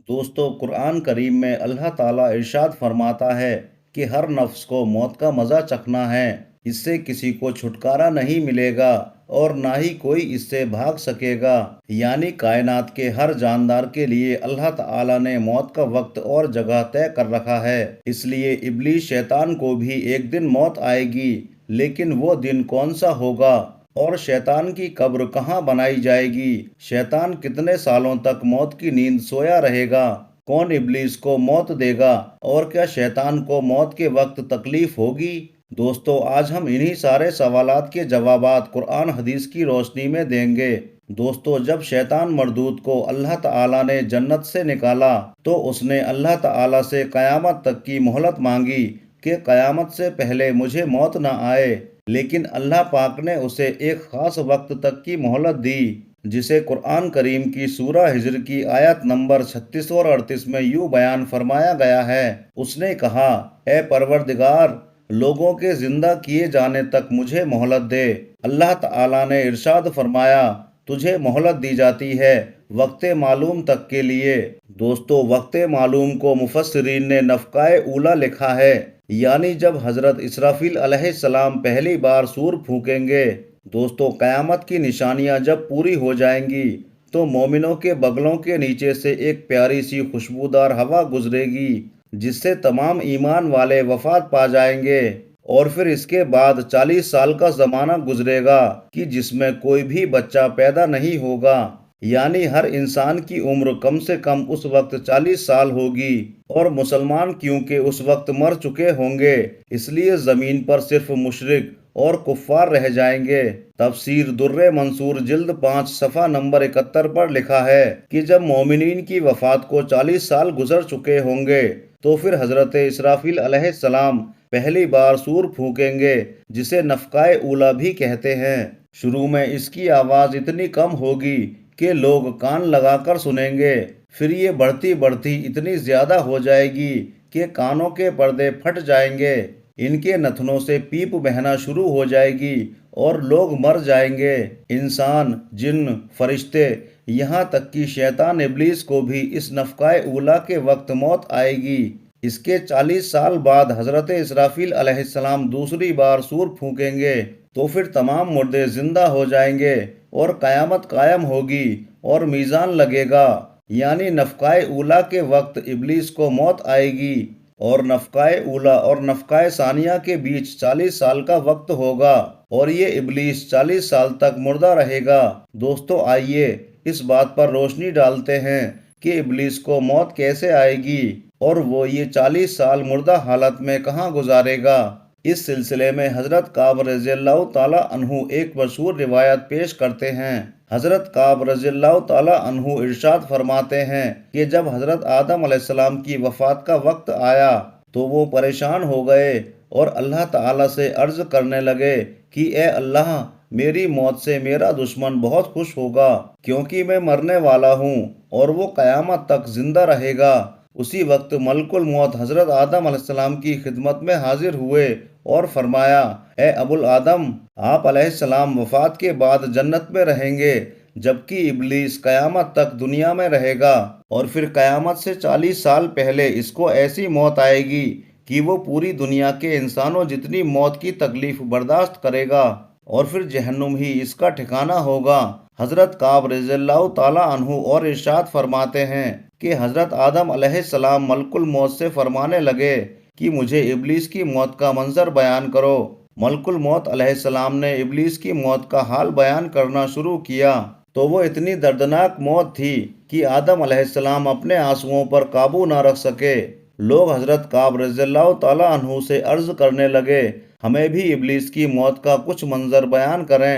دوستو قرآن کریم میں اللہ تعالیٰ ارشاد فرماتا ہے کہ ہر نفس کو موت کا مزہ چکھنا ہے، اس سے کسی کو چھٹکارا نہیں ملے گا اور نہ ہی کوئی اس سے بھاگ سکے گا۔ یعنی کائنات کے ہر جاندار کے لیے اللہ تعالیٰ نے موت کا وقت اور جگہ طے کر رکھا ہے۔ اس لیے ابلیس شیطان کو بھی ایک دن موت آئے گی، لیکن وہ دن کون سا ہوگا اور شیطان کی قبر کہاں بنائی جائے گی، شیطان کتنے سالوں تک موت کی نیند سویا رہے گا، کون ابلیس کو موت دے گا اور کیا شیطان کو موت کے وقت تکلیف ہوگی؟ دوستو آج ہم انہی سارے سوالات کے جوابات قرآن حدیث کی روشنی میں دیں گے۔ دوستو جب شیطان مردود کو اللہ تعالیٰ نے جنت سے نکالا تو اس نے اللہ تعالیٰ سے قیامت تک کی مہلت مانگی کہ قیامت سے پہلے مجھے موت نہ آئے، لیکن اللہ پاک نے اسے ایک خاص وقت تک کی مہلت دی، جسے قرآن کریم کی سورہ ہجر کی آیت نمبر 36 اور 38 میں یوں بیان فرمایا گیا ہے۔ اس نے کہا، اے پروردگار، لوگوں کے زندہ کیے جانے تک مجھے مہلت دے۔ اللہ تعالیٰ نے ارشاد فرمایا، تجھے مہلت دی جاتی ہے وقت معلوم تک کے لیے۔ دوستو وقت معلوم کو مفسرین نے نفخہ اولیٰ لکھا ہے، یعنی جب حضرت اسرافیل علیہ السلام پہلی بار سور پھونکیں گے۔ دوستو قیامت کی نشانیاں جب پوری ہو جائیں گی تو مومنوں کے بغلوں کے نیچے سے ایک پیاری سی خوشبودار ہوا گزرے گی، جس سے تمام ایمان والے وفات پا جائیں گے، اور پھر اس کے بعد 40 سال کا زمانہ گزرے گا کہ جس میں کوئی بھی بچہ پیدا نہیں ہوگا۔ یعنی ہر انسان کی عمر کم سے کم اس وقت 40 سال ہوگی، اور مسلمان کیونکہ اس وقت مر چکے ہوں گے، اس لیے زمین پر صرف مشرک اور کفار رہ جائیں گے۔ تفسیر در منصور جلد 5 صفحہ نمبر 71 پر لکھا ہے کہ جب مومنین کی وفات کو 40 سال گزر چکے ہوں گے تو پھر حضرت اسرافیل علیہ السلام پہلی بار سور پھونکیں گے، جسے نفخہ اولیٰ بھی کہتے ہیں۔ شروع میں اس کی آواز اتنی کم ہوگی کہ لوگ کان لگا کر سنیں گے، پھر یہ بڑھتی بڑھتی اتنی زیادہ ہو جائے گی کہ کانوں کے پردے پھٹ جائیں گے، ان کے نتنوں سے پیپ بہنا شروع ہو جائے گی اور لوگ مر جائیں گے، انسان، جن، فرشتے، یہاں تک کہ شیطان ابلیس کو بھی اس نفخہ اولیٰ کے وقت موت آئے گی۔ اس کے 40 سال بعد حضرت اسرافیل علیہ السلام دوسری بار سور پھونکیں گے تو پھر تمام مردے زندہ ہو جائیں گے اور قیامت قائم ہوگی اور میزان لگے گا۔ یعنی نفخہ اولیٰ کے وقت ابلیس کو موت آئے گی اور نفخہ اولیٰ اور نفخہ ثانیہ کے بیچ 40 سال کا وقت ہوگا اور یہ ابلیس 40 سال تک مردہ رہے گا۔ دوستو آئیے اس بات پر روشنی ڈالتے ہیں کہ ابلیس کو موت کیسے آئے گی اور وہ یہ 40 سال مردہ حالت میں کہاں گزارے گا۔ اس سلسلے میں حضرت کعب رضی اللہ تعالیٰ عنہ ایک مشہور روایت پیش کرتے ہیں۔ حضرت کعب رضی اللہ تعالیٰ عنہ ارشاد فرماتے ہیں کہ جب حضرت آدم علیہ السلام کی وفات کا وقت آیا تو وہ پریشان ہو گئے اور اللہ تعالیٰ سے عرض کرنے لگے کہ اے اللہ، میری موت سے میرا دشمن بہت خوش ہوگا کیونکہ میں مرنے والا ہوں اور وہ قیامت تک زندہ رہے گا۔ اسی وقت ملک الموت حضرت آدم علیہ السلام کی خدمت میں حاضر ہوئے اور فرمایا، اے ابو الآدم، آپ علیہ السلام وفات کے بعد جنت میں رہیں گے، جبکہ ابلیس قیامت تک دنیا میں رہے گا، اور پھر قیامت سے 40 سال پہلے اس کو ایسی موت آئے گی کہ وہ پوری دنیا کے انسانوں جتنی موت کی تکلیف برداشت کرے گا، اور پھر جہنم ہی اس کا ٹھکانہ ہوگا۔ حضرت کعب رضی اللہ تعالیٰ عنہ اور ارشاد فرماتے ہیں کہ حضرت آدم علیہ السلام ملک الموت سے فرمانے لگے کہ مجھے ابلیس کی موت کا منظر بیان کرو۔ ملک الموت علیہ السلام نے ابلیس کی موت کا حال بیان کرنا شروع کیا تو وہ اتنی دردناک موت تھی کہ آدم علیہ السلام اپنے آنسوؤں پر قابو نہ رکھ سکے۔ لوگ حضرت کعب رضی اللہ تعالیٰ عنہ سے عرض کرنے لگے، ہمیں بھی ابلیس کی موت کا کچھ منظر بیان کریں۔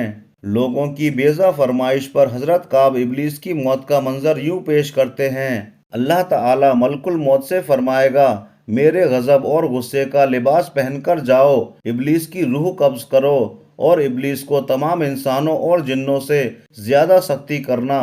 لوگوں کی بیضا فرمائش پر حضرت کعب ابلیس کی موت کا منظر یوں پیش کرتے ہیں، اللہ تعالیٰ ملک الموت سے فرمائے گا، میرے غضب اور غصے کا لباس پہن کر جاؤ، ابلیس کی روح قبض کرو اور ابلیس کو تمام انسانوں اور جنوں سے زیادہ سختی کرنا۔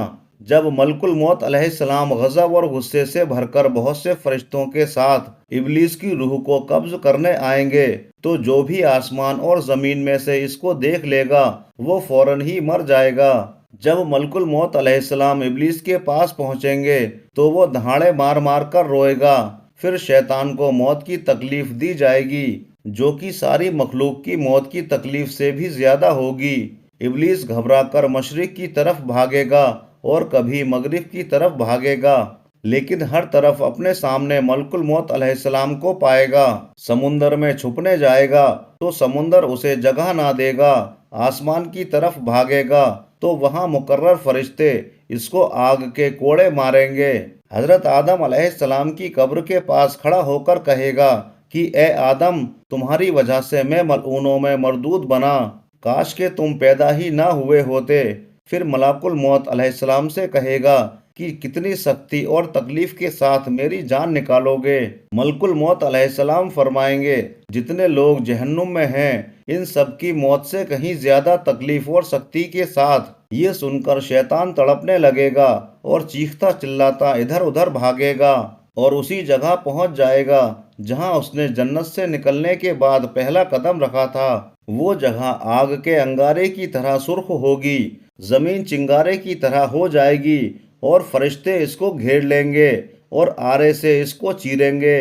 جب ملک الموت علیہ السلام غضب اور غصے سے بھر کر بہت سے فرشتوں کے ساتھ ابلیس کی روح کو قبض کرنے آئیں گے تو جو بھی آسمان اور زمین میں سے اس کو دیکھ لے گا وہ فوراً ہی مر جائے گا۔ جب ملک الموت علیہ السلام ابلیس کے پاس پہنچیں گے تو وہ دہاڑے مار مار کر روئے گا۔ پھر شیطان کو موت کی تکلیف دی جائے گی، جو کہ ساری مخلوق کی موت کی تکلیف سے بھی زیادہ ہوگی۔ ابلیس گھبرا کر مشرق کی طرف بھاگے گا اور کبھی مغرب کی طرف بھاگے گا، لیکن ہر طرف اپنے سامنے ملک الموت علیہ السلام کو پائے گا۔ سمندر میں چھپنے جائے گا تو سمندر اسے جگہ نہ دے گا۔ آسمان کی طرف بھاگے گا تو وہاں مقرر فرشتے اس کو آگ کے کوڑے ماریں گے۔ حضرت آدم علیہ السلام کی قبر کے پاس کھڑا ہو کر کہے گا کہ اے آدم، تمہاری وجہ سے میں ملعونوں میں مردود بنا، کاش کہ تم پیدا ہی نہ ہوئے ہوتے۔ پھر ملک الموت علیہ السلام سے کہے گا کہ کتنی سختی اور تکلیف کے ساتھ میری جان نکالو گے۔ ملک الموت علیہ السلام فرمائیں گے، جتنے لوگ جہنم میں ہیں ان سب کی موت سے کہیں زیادہ تکلیف اور سختی کے ساتھ۔ یہ سن کر شیطان تڑپنے لگے گا اور چیختا چلاتا ادھر ادھر بھاگے گا اور اسی جگہ پہنچ جائے گا جہاں اس نے جنت سے نکلنے کے بعد پہلا قدم رکھا تھا۔ وہ جگہ آگ کے انگارے کی طرح سرخ ہوگی، زمین چنگارے کی طرح ہو جائے گی اور فرشتے اس کو گھیر لیں گے اور آرے سے اس کو چیریں گے۔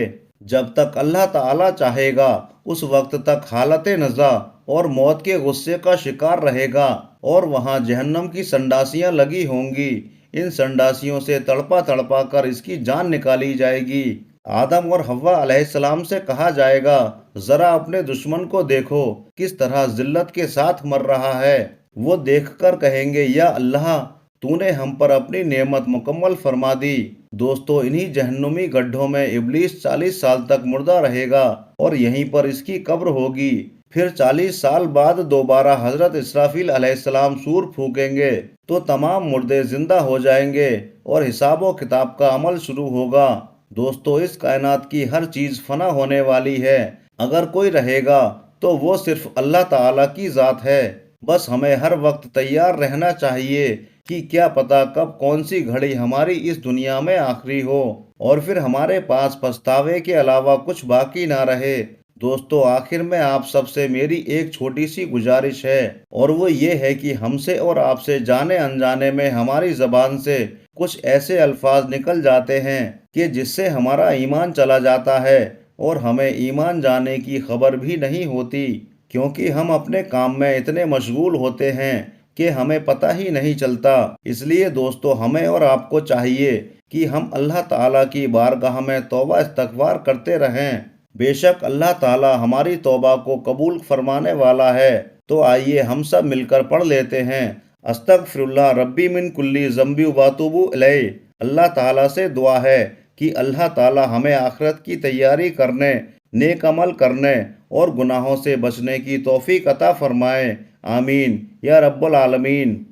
جب تک اللہ تعالیٰ چاہے گا اس وقت تک حالت نزا اور موت کے غصے کا شکار رہے گا، اور وہاں جہنم کی سنڈاسیاں لگی ہوں گی۔ ان سنڈاسیوں سے تڑپا تڑپا کر اس کی جان نکالی جائے گی۔ آدم اور حوا علیہ السلام سے کہا جائے گا، ذرا اپنے دشمن کو دیکھو کس طرح ذلت کے ساتھ مر رہا ہے۔ وہ دیکھ کر کہیں گے، یا اللہ، تو نے ہم پر اپنی نعمت مکمل فرما دی۔ دوستو، انہی جہنمی گڈھوں میں ابلیس 40 سال تک مردہ رہے گا اور یہیں پر اس کی قبر ہوگی۔ پھر 40 سال بعد دوبارہ حضرت اسرافیل علیہ السلام سور پھونکیں گے تو تمام مردے زندہ ہو جائیں گے اور حساب و کتاب کا عمل شروع ہوگا۔ دوستو، اس کائنات کی ہر چیز فنا ہونے والی ہے، اگر کوئی رہے گا تو وہ صرف اللہ تعالیٰ کی ذات ہے۔ بس ہمیں ہر وقت تیار رہنا چاہیے کہ کیا پتہ کب کون سی گھڑی ہماری اس دنیا میں آخری ہو اور پھر ہمارے پاس پچھتاوے کے علاوہ کچھ باقی نہ رہے۔ دوستو، آخر میں آپ سب سے میری ایک چھوٹی سی گزارش ہے، اور وہ یہ ہے کہ ہم سے اور آپ سے جانے انجانے میں ہماری زبان سے کچھ ایسے الفاظ نکل جاتے ہیں کہ جس سے ہمارا ایمان چلا جاتا ہے اور ہمیں ایمان جانے کی خبر بھی نہیں ہوتی، کیونکہ ہم اپنے کام میں اتنے مشغول ہوتے ہیں کہ ہمیں پتہ ہی نہیں چلتا۔ اس لیے دوستو، ہمیں اور آپ کو چاہیے کہ ہم اللہ تعالیٰ کی بارگاہ میں توبہ استغفار کرتے رہیں۔ بے شک اللہ تعالیٰ ہماری توبہ کو قبول فرمانے والا ہے۔ تو آئیے ہم سب مل کر پڑھ لیتے ہیں، استغفر اللہ ربی من کلی ذنب واتوب الیہ۔ اللہ تعالیٰ سے دعا ہے کہ اللہ تعالیٰ ہمیں آخرت کی تیاری کرنے، نیک عمل کرنے اور گناہوں سے بچنے کی توفیق عطا فرمائے۔ آمین یا رب العالمین۔